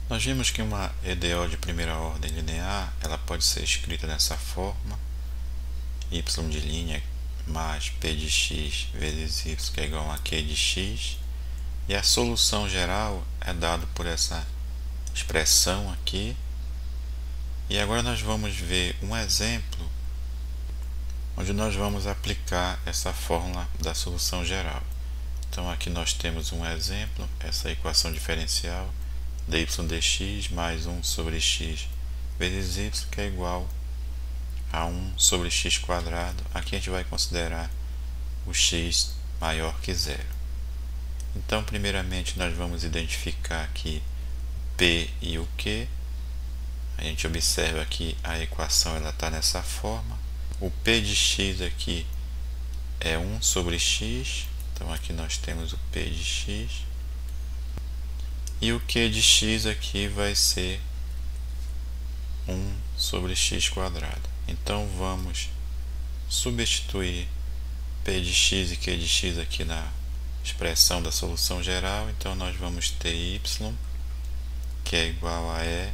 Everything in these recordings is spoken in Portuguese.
Nós vimos que uma EDO de primeira ordem linear, ela pode ser escrita dessa forma: y de linha mais p de x vezes y, que é igual a q de x, e a solução geral é dada por essa expressão aqui. E agora nós vamos ver um exemplo onde nós vamos aplicar essa fórmula da solução geral. Então aqui nós temos um exemplo, essa equação diferencial dy dx mais 1 sobre x vezes y, que é igual a 1 sobre x quadrado. Aqui a gente vai considerar o x maior que zero. Então, primeiramente, nós vamos identificar aqui p e o q. A gente observa que a equação está nessa forma. O p de x aqui é 1 sobre x. Então, aqui nós temos o p de x. E o q de x aqui vai ser 1 sobre x quadrado. Então, vamos substituir p de x e q de x aqui na expressão da solução geral. Então, nós vamos ter y, que é igual a e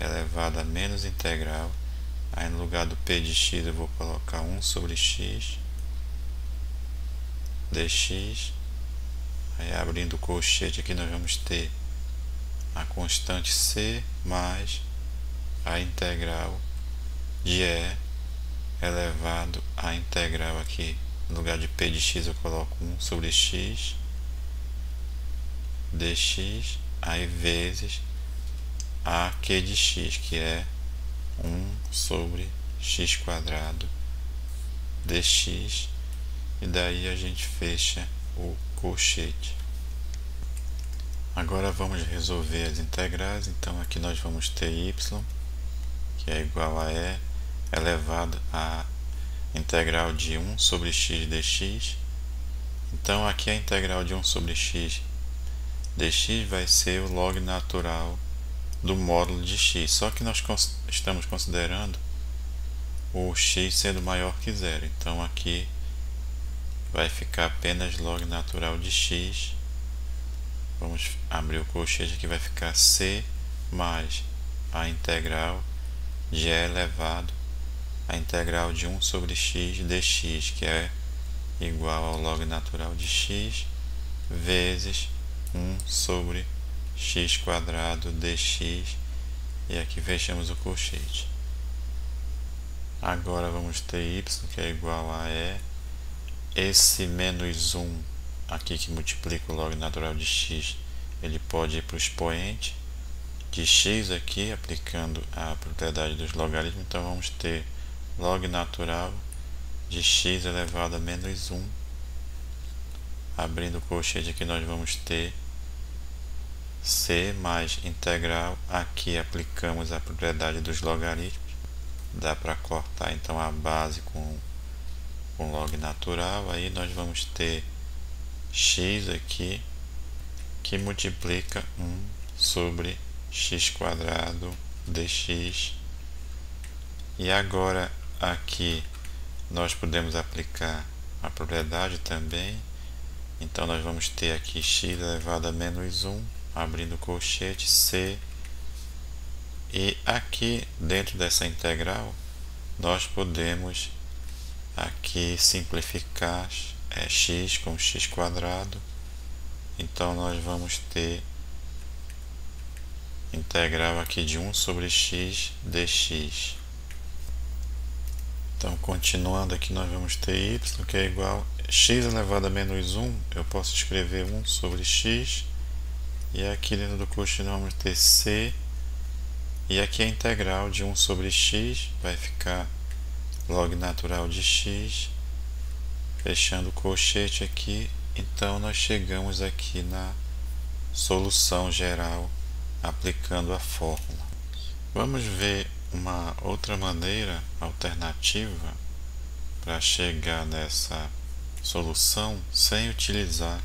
elevado a menos integral. Aí, no lugar do p de x, eu vou colocar 1 sobre x dx. Aí, abrindo o colchete aqui, nós vamos ter a constante c mais a integral de e elevado a integral aqui. No lugar de p de x, eu coloco 1 sobre x dx, aí vezes a q de x, que é 1 sobre x quadrado dx, e daí a gente fecha o colchete. Agora vamos resolver as integrais. Então aqui nós vamos ter y, que é igual a e elevado a integral de 1 sobre x dx. Então aqui a integral de 1 sobre x dx vai ser o log natural do módulo de x, só que nós estamos considerando o x sendo maior que zero. Então aqui vai ficar apenas log natural de x. Vamos abrir o colchete, aqui vai ficar c mais a integral de e elevado a integral de 1 sobre x dx, que é igual ao log natural de x vezes 1 sobre x quadrado dx, e aqui fechamos o colchete. Agora vamos ter y, que é igual a e. Esse menos 1 aqui, que multiplica o log natural de x, ele pode ir para o expoente de x aqui, aplicando a propriedade dos logaritmos. Então vamos ter log natural de x elevado a menos 1. Abrindo o colchete aqui, nós vamos ter c mais integral. Aqui aplicamos a propriedade dos logaritmos. Dá para cortar então a base com log natural. Aí nós vamos ter x aqui, que multiplica 1 sobre x quadrado dx. E agora aqui nós podemos aplicar a propriedade também. Então nós vamos ter aqui x elevado a menos 1, abrindo o colchete, c. E aqui dentro dessa integral nós podemos aqui simplificar x com x quadrado. Então nós vamos ter integral aqui de 1 sobre x dx. Então, continuando aqui, nós vamos ter y, que é igual a x elevado a menos 1. Eu posso escrever 1 sobre x, e aqui dentro do colchete nós vamos ter c, e aqui a integral de 1 sobre x vai ficar log natural de x, fechando o colchete aqui. Então nós chegamos aqui na solução geral aplicando a fórmula. Vamos ver uma outra maneira alternativa para chegar nessa solução sem utilizar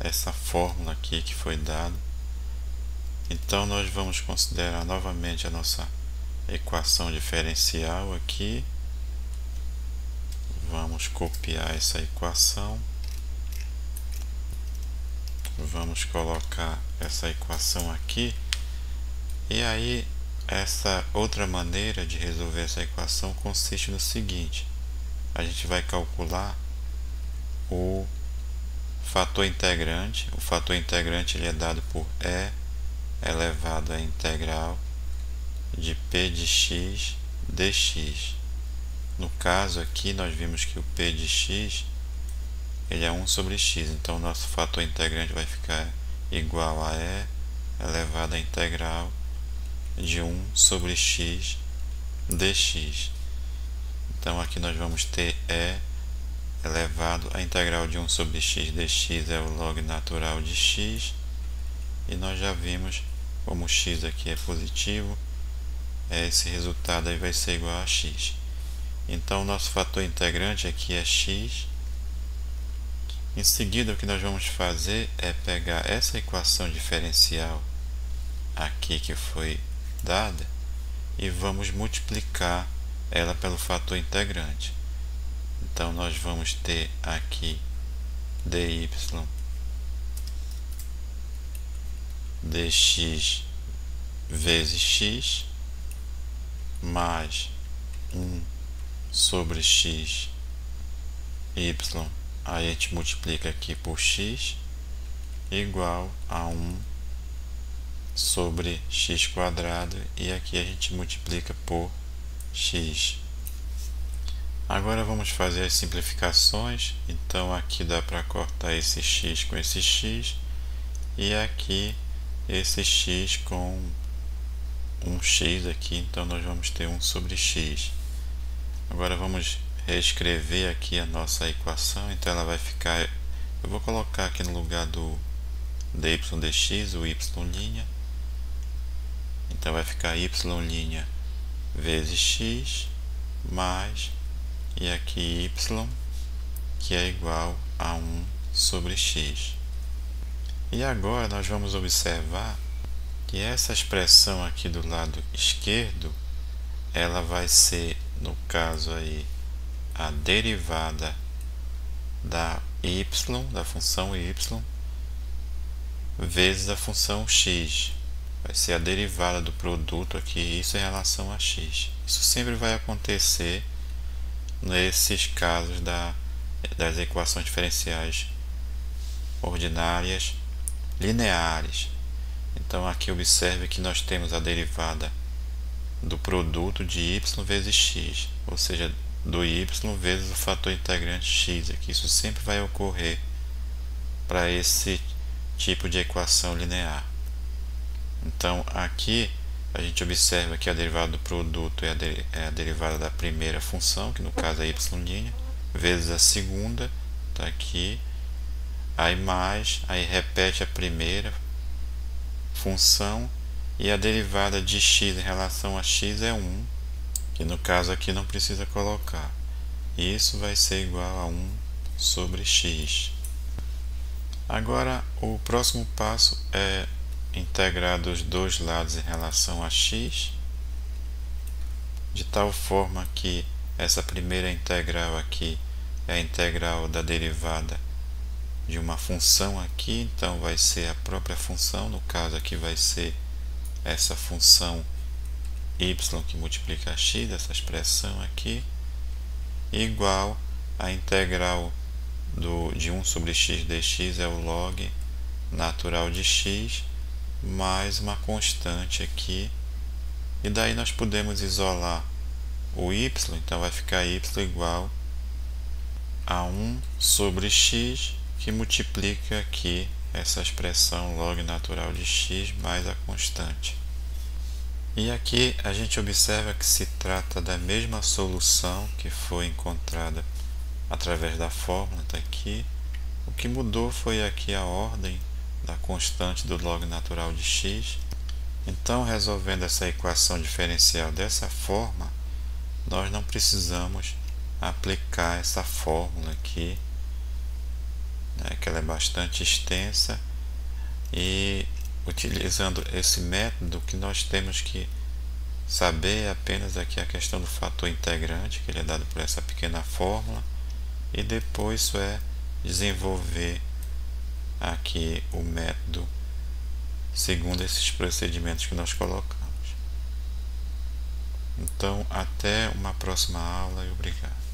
essa fórmula aqui que foi dada. Então nós vamos considerar novamente a nossa equação diferencial aqui. Vamos copiar essa equação. Vamos colocar essa equação aqui. E aí, essa outra maneira de resolver essa equação consiste no seguinte: a gente vai calcular o fator integrante. O fator integrante ele é dado por E elevado à integral de p de x dx. No caso aqui, nós vimos que o p de x ele é 1 sobre x, então o nosso fator integrante vai ficar igual a E elevado à integral de 1 sobre x dx. Então aqui nós vamos ter E elevado à integral de 1 sobre x dx é o log natural de x, e nós já vimos como o x aqui é positivo, esse resultado aí vai ser igual a x. Então o nosso fator integrante aqui é x. Em seguida, o que nós vamos fazer é pegar essa equação diferencial aqui que foi dada e vamos multiplicar ela pelo fator integrante. Então nós vamos ter aqui dy dx vezes x mais 1 sobre x y, aí a gente multiplica aqui por x, igual a 1 sobre x quadrado, e aqui a gente multiplica por x. Agora vamos fazer as simplificações. Então aqui dá para cortar esse x com esse x, e aqui esse x com um x aqui, então nós vamos ter 1 sobre x. Agora vamos reescrever aqui a nossa equação, então ela vai ficar, eu vou colocar aqui no lugar do dy dx o y', então vai ficar y' vezes x mais, e aqui y, que é igual a 1 sobre x. E agora nós vamos observar que essa expressão aqui do lado esquerdo, ela vai ser, no caso aí, a derivada da y, da função y, vezes a função x. Vai ser a derivada do produto aqui, isso em relação a x. Isso sempre vai acontecer nesses casos das equações diferenciais ordinárias lineares. Então aqui observe que nós temos a derivada do produto de y vezes x, ou seja, do y vezes o fator integrante x. Aqui isso sempre vai ocorrer para esse tipo de equação linear. Então aqui a gente observa que a derivada do produto é a derivada da primeira função, que no caso é y', vezes a segunda, está aqui, aí mais, aí repete a primeira função, e a derivada de x em relação a x é 1, que no caso aqui não precisa colocar. E isso vai ser igual a 1 sobre x. Agora o próximo passo é integrar dos dois lados em relação a x, de tal forma que essa primeira integral aqui é a integral da derivada de uma função aqui, então vai ser a própria função, no caso aqui vai ser essa função y que multiplica x, essa expressão aqui, igual a integral de 1 sobre x dx é o log natural de x, mais uma constante aqui, e daí nós podemos isolar o y, então vai ficar y igual a 1 sobre x, que multiplica aqui essa expressão log natural de x mais a constante. E aqui a gente observa que se trata da mesma solução que foi encontrada através da fórmula, está aqui. O que mudou foi aqui a ordem da constante do log natural de x. Então, resolvendo essa equação diferencial dessa forma, nós não precisamos aplicar essa fórmula aqui, né, que ela é bastante extensa, e utilizando esse método, que nós temos que saber é apenas aqui a questão do fator integrante, que ele é dado por essa pequena fórmula, e depois isso é desenvolver aqui o método segundo esses procedimentos que nós colocamos. Então, até uma próxima aula e obrigado.